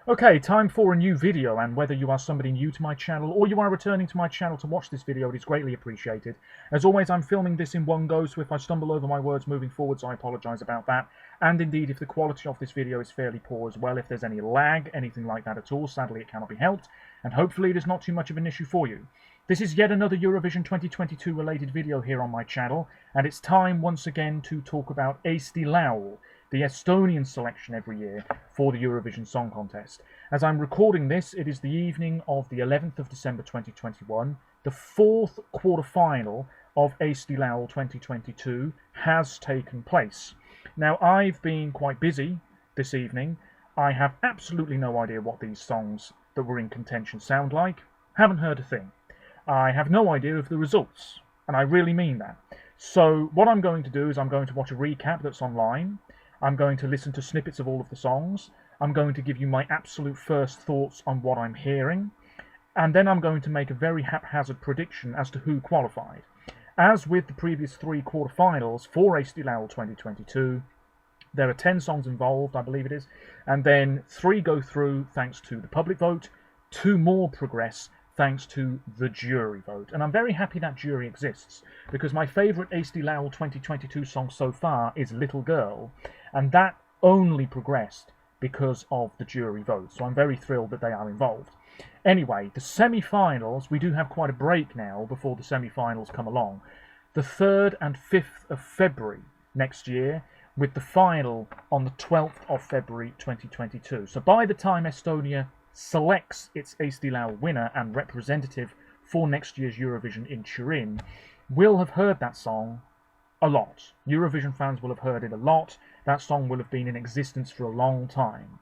Okay, time for a new video, and whether you are somebody new to my channel or you are returning to my channel to watch this video, it is greatly appreciated. As always, I'm filming this in one go, so if I stumble over my words moving forwards, I apologise about that. And indeed, if the quality of this video is fairly poor as well, if there's any lag, anything like that at all, sadly it cannot be helped, and hopefully it is not too much of an issue for you. This is yet another Eurovision 2022 related video here on my channel, and it's time once again to talk about Eesti Laul, the Estonian selection every year for the Eurovision Song Contest. As I'm recording this, it is the evening of the 11th of December 2021. The fourth quarter-final of Eesti Laul 2022 has taken place. Now, I've been quite busy this evening. I have absolutely no idea what these songs that were in contention sound like. Haven't heard a thing. I have no idea of the results, and I really mean that. So what I'm going to do is I'm going to watch a recap that's online. I'm going to listen to snippets of all of the songs. I'm going to give you my absolute first thoughts on what I'm hearing. And then I'm going to make a very haphazard prediction as to who qualified. As with the previous three quarterfinals for Eesti Laul 2022, there are 10 songs involved, I believe it is. And then 3 go through thanks to the public vote. 2 more progress thanks to the jury vote. And I'm very happy that jury exists, because my favourite Eesti Laul 2022 song so far is Little Girl, and that only progressed because of the jury vote, so I'm very thrilled that they are involved. Anyway, the semi-finals, we do have quite a break now before the semi-finals come along. The 3rd and 5th of February next year, with the final on the 12th of February 2022. So by the time Estonia selects its Eesti Laul winner and representative for next year's Eurovision in Turin, we'll have heard that song a lot. Eurovision fans will have heard it a lot. That song will have been in existence for a long time.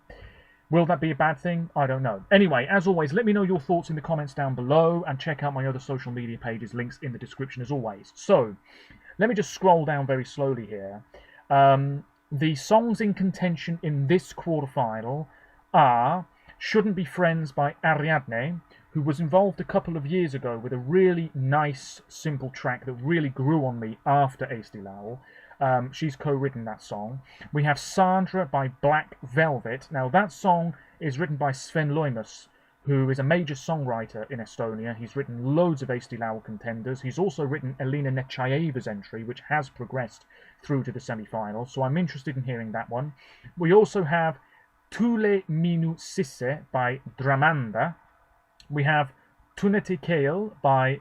Will that be a bad thing? I don't know. Anyway, as always, let me know your thoughts in the comments down below, and check out my other social media pages, links in the description as always. So, let me just scroll down very slowly here. The songs in contention in this quarterfinal are Shouldn't Be Friends by Ariadne, who was involved a couple of years ago with a really nice, simple track that really grew on me after Eesti Laul. She's co-written that song. We have Sandra by Black Velvet. Now, that song is written by Sven Loimus, who is a major songwriter in Estonia. He's written loads of Eesti Laul contenders. He's also written Elina Nechayeva's entry, which has progressed through to the semi-finals, so I'm interested in hearing that one. We also have Tule Minu Sisse by Dramanda. We have Tuneti Kale by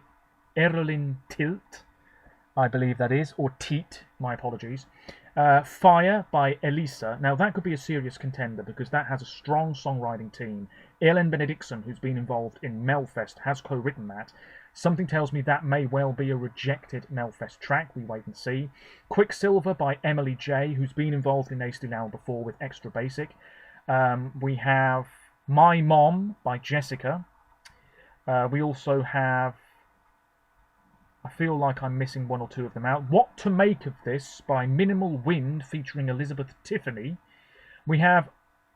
Erlin Tilt, I believe that is, or Teet, my apologies. Fire by Elisa. Now that could be a serious contender because that has a strong songwriting team. Ellen Benediktsson, who's been involved in Melfest, has co-written that. Something tells me that may well be a rejected Melfest track. We wait and see. Quicksilver by Emily J, who's been involved in Eesti Laul before with Extra Basic. We have My Mom by Jessica. We also have, I feel like I'm missing 1 or 2 of them out, What to Make of This by Minimal Wind featuring Elizabeth Tiffany. We have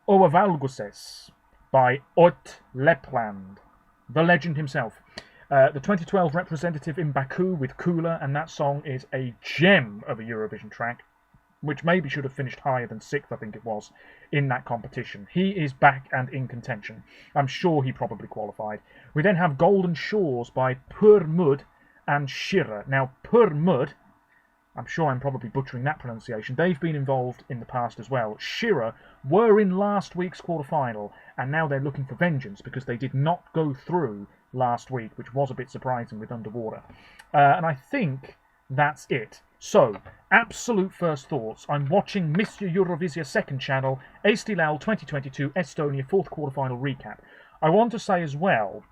Oavalguses by Ott Lepland, the legend himself. The 2012 representative in Baku with Kula, and that song is a gem of a Eurovision track, which maybe should have finished higher than 6th, I think it was, in that competition. He is back and in contention. I'm sure he probably qualified. We then have Golden Shores by Purmud and Shira. Now, Purmud, I'm sure I'm probably butchering that pronunciation. They've been involved in the past as well. Shira were in last week's quarterfinal, and now they're looking for vengeance because they did not go through last week, which was a bit surprising with Underwater. And I think that's it. So, absolute first thoughts. I'm watching Mr. Eurovisia second channel, Eesti Laul 2022 Estonia 4th quarterfinal recap. I want to say as well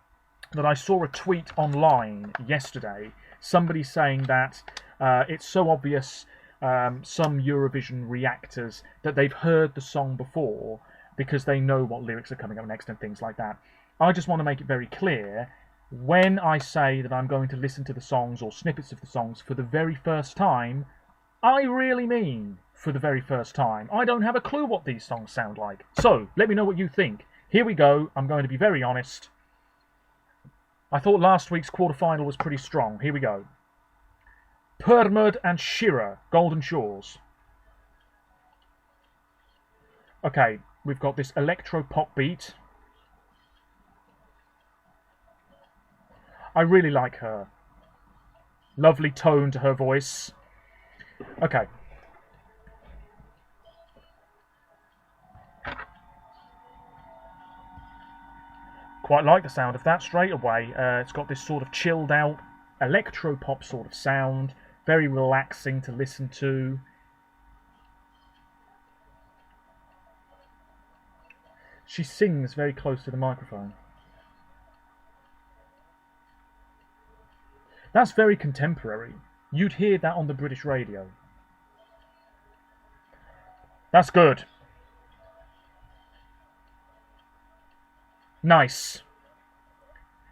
that I saw a tweet online yesterday, somebody saying that it's so obvious, some Eurovision reactors, that they've heard the song before because they know what lyrics are coming up next and things like that. I just want to make it very clear, when I say that I'm going to listen to the songs or snippets of the songs for the very first time, I really mean for the very first time. I don't have a clue what these songs sound like. So, let me know what you think. Here we go. I'm going to be very honest. I thought last week's quarterfinal was pretty strong. Here we go. Purmud and Shira, Golden Shores. Okay, we've got this electro-pop beat. I really like her. Lovely tone to her voice. Okay. Quite like the sound of that straight away. It's got this sort of chilled out electro-pop sort of sound. Very relaxing to listen to. She sings very close to the microphone. That's very contemporary. You'd hear that on the British radio. That's good. Nice.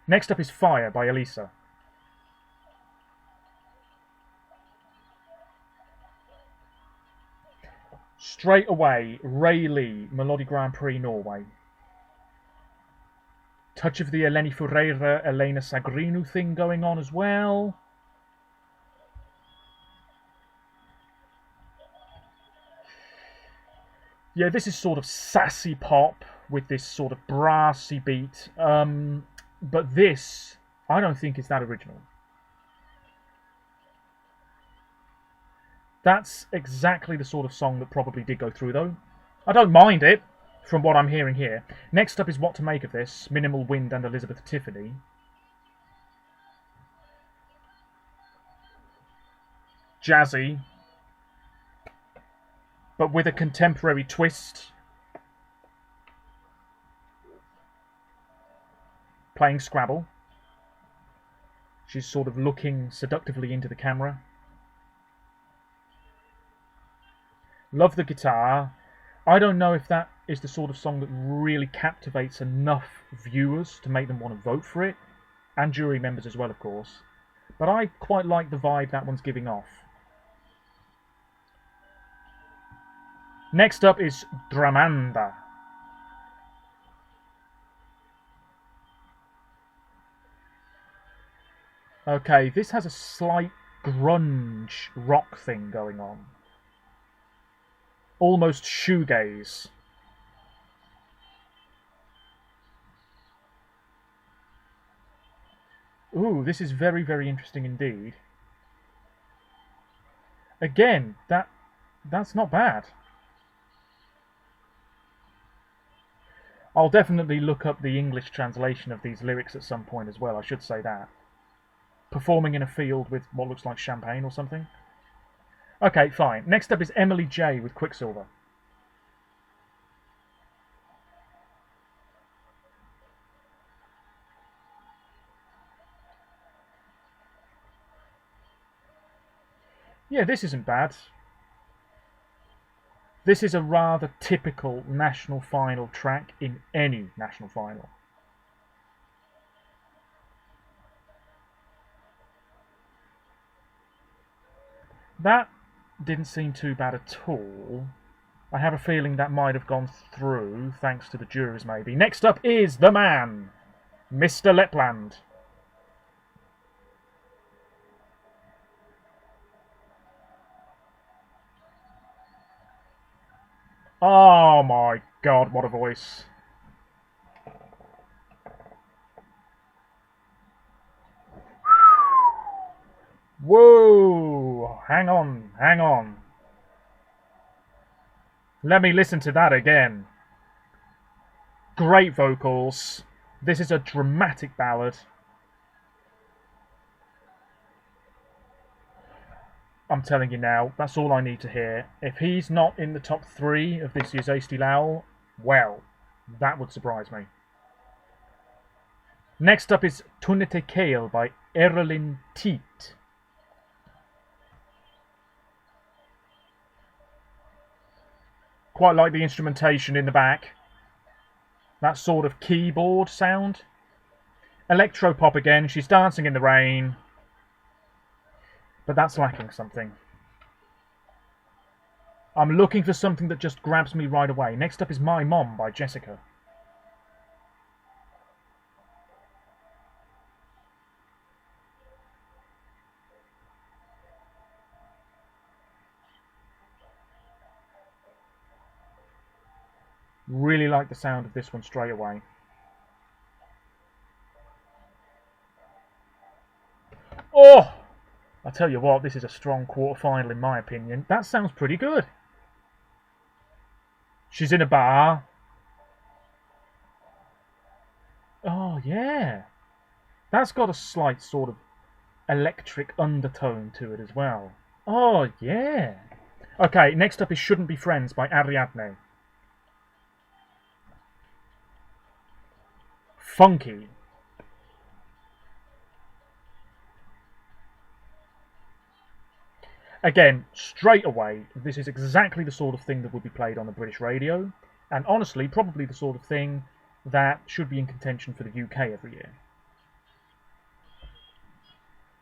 Next up is Fire by Elisa. Straight away, Ray Lee, Melodi Grand Prix Norway. Touch of the Eleni Ferreira, Elena Sagrinu thing going on as well. Yeah, this is sort of sassy pop with this sort of brassy beat. But this, I don't think is that original. That's exactly the sort of song that probably did go through, though. I don't mind it, from what I'm hearing here. Next up is What to Make of This, Minimal Wind and Elizabeth Tiffany. Jazzy, but with a contemporary twist. Playing Scrabble. She's sort of looking seductively into the camera. Love the guitar. I don't know if that is the sort of song that really captivates enough viewers to make them want to vote for it, and jury members as well, of course. But I quite like the vibe that one's giving off. Next up is Dramanda. Okay, this has a slight grunge rock thing going on. Almost shoegaze. Ooh, this is very, very interesting indeed. Again, that's not bad. I'll definitely look up the English translation of these lyrics at some point as well, I should say that. Performing in a field with what looks like champagne or something. Okay, fine. Next up is Emily J with Quicksilver. Yeah, this isn't bad. This is a rather typical national final track in any national final. That didn't seem too bad at all. I have a feeling that might have gone through, thanks to the jurors maybe. Next up is the man, Mr. Lepland. Oh my god, what a voice. Whoa! Hang on, hang on. Let me listen to that again. Great vocals. This is a dramatic ballad. I'm telling you now, that's all I need to hear. If he's not in the top 3 of this year's Eesti Laul, well, that would surprise me. Next up is Tunnete Kale by Erlyn Teet. Quite like the instrumentation in the back. That sort of keyboard sound. Electro-pop again, she's dancing in the rain. But that's lacking something. I'm looking for something that just grabs me right away. Next up is My Mom by Jessica. Really like the sound of this one straight away. Oh! I tell you what, this is a strong quarter-final in my opinion. That sounds pretty good. She's in a bar. Oh, yeah. That's got a slight sort of electric undertone to it as well. Oh, yeah. Okay, next up is Shouldn't Be Friends by Ariadne. Funky. Again, straight away, this is exactly the sort of thing that would be played on the British radio, and honestly, probably the sort of thing that should be in contention for the UK every year.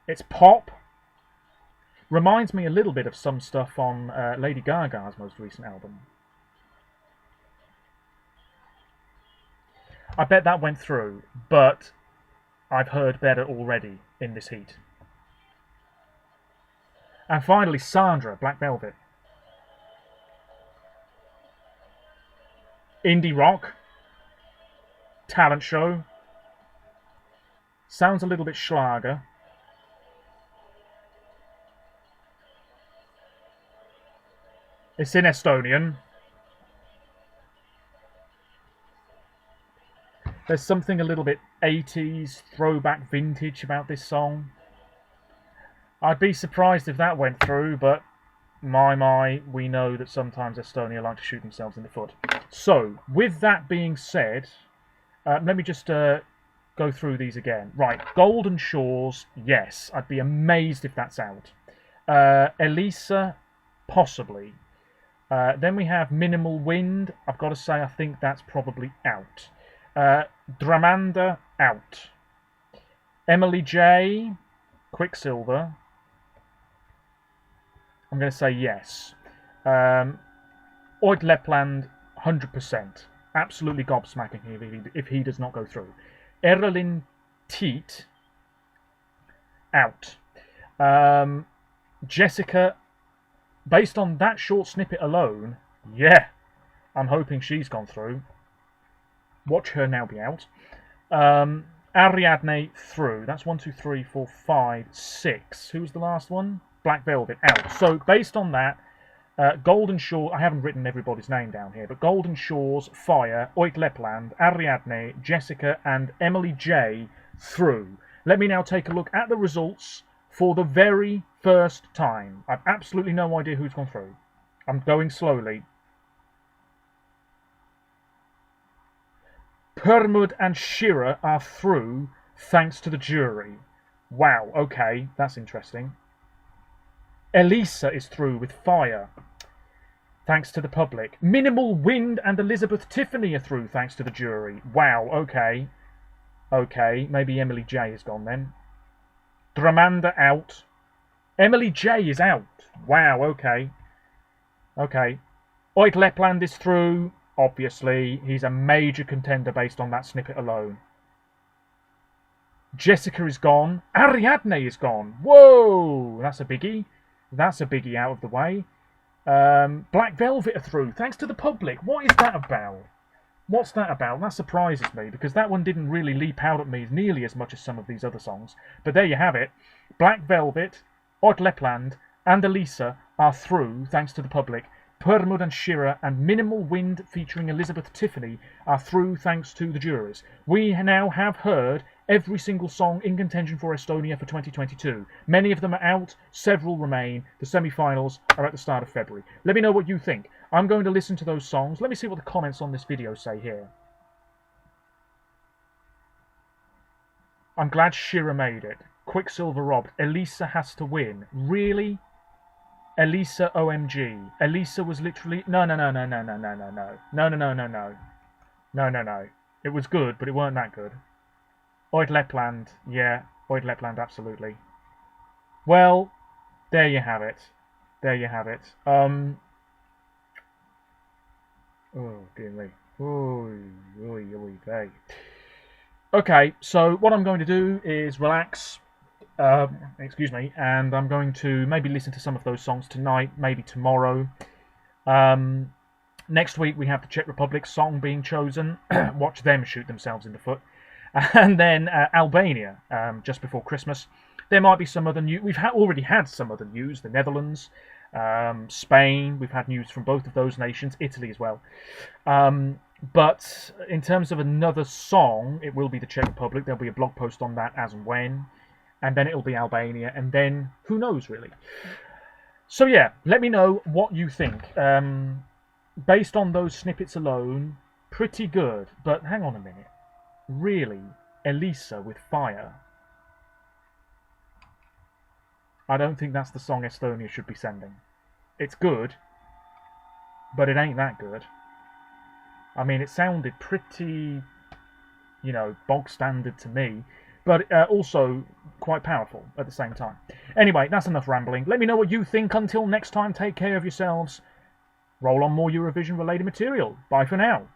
It's pop. Reminds me a little bit of some stuff on Lady Gaga's most recent album. I bet that went through, but I've heard better already in this heat. And finally, Sandra, Black Velvet. Indie rock. Talent show. Sounds a little bit Schlager. It's in Estonian. There's something a little bit 80s, throwback vintage about this song. I'd be surprised if that went through, but my, we know that sometimes Estonia like to shoot themselves in the foot. So, with that being said, let me just go through these again. Right, Golden Shores, yes, I'd be amazed if that's out. Elisa, possibly. Then we have Minimal Wind. I've got to say, I think that's probably out. Dramanda, out. Emily J, Quicksilver. I'm going to say yes. Oid Lepland, 100%. Absolutely gobsmacking if he does not go through. Erlin Teet, out. Jessica, based on that short snippet alone, yeah, I'm hoping she's gone through. Watch her now be out. Ariadne through. That's 1, 2, 3, 4, 5, 6. Who's the last one? Black Velvet out. So based on that, Golden Shore, I haven't written everybody's name down here, but Golden Shores, Fire, Oid Lepland, Ariadne, Jessica, and Emily J through. Let me now take a look at the results for the very first time. I've absolutely no idea who's gone through. I'm going slowly. Permud and Shira are through thanks to the jury. Wow, okay, that's interesting. Elisa is through with Fire, thanks to the public. Minimal Wind and Elizabeth Tiffany are through thanks to the jury. Wow, okay. Okay, maybe Emily J is gone then. Dramanda out. Emily J is out. Wow, okay. Okay. Oid Lepland is through. Obviously, he's a major contender based on that snippet alone. Jessica is gone. Ariadne is gone. Whoa, that's a biggie. That's a biggie out of the way. Black Velvet are through, thanks to the public. What is that about? What's that about? That surprises me, because that one didn't really leap out at me nearly as much as some of these other songs. But there you have it. Black Velvet, Oid Lepland, and Elisa are through, thanks to the public. Permud and Shira and Minimal Wind featuring Elizabeth Tiffany are through thanks to the jurors. We now have heard every single song in contention for Estonia for 2022. Many of them are out, several remain. The semi-finals are at the start of February. Let me know what you think. I'm going to listen to those songs. Let me see what the comments on this video say here. I'm glad Shira made it. Quicksilver robbed. Elisa has to win. Really? Elisa OMG. Elisa was literally... No. It was good, but it weren't that good. Oid Lepland. Yeah, Oid Lepland, absolutely. Well, there you have it. There you have it. Oh, dear me. Okay, so what I'm going to do is relax. Excuse me, and I'm going to maybe listen to some of those songs tonight, maybe tomorrow. Next week we have the Czech Republic song being chosen. Watch them shoot themselves in the foot. And then Albania, just before Christmas. There might be some other news. We've already had some other news. The Netherlands, Spain. We've had news from both of those nations. Italy as well. But in terms of another song, it will be the Czech Republic. There'll be a blog post on that as and when. And then it'll be Albania. And then who knows, really. So yeah, let me know what you think. Based on those snippets alone, pretty good. But hang on a minute. Really? Elisa with Fire? I don't think that's the song Estonia should be sending. It's good, but it ain't that good. I mean, it sounded pretty, bog standard to me, but also quite powerful at the same time. Anyway, that's enough rambling. Let me know what you think. Until next time, take care of yourselves. Roll on more Eurovision-related material. Bye for now.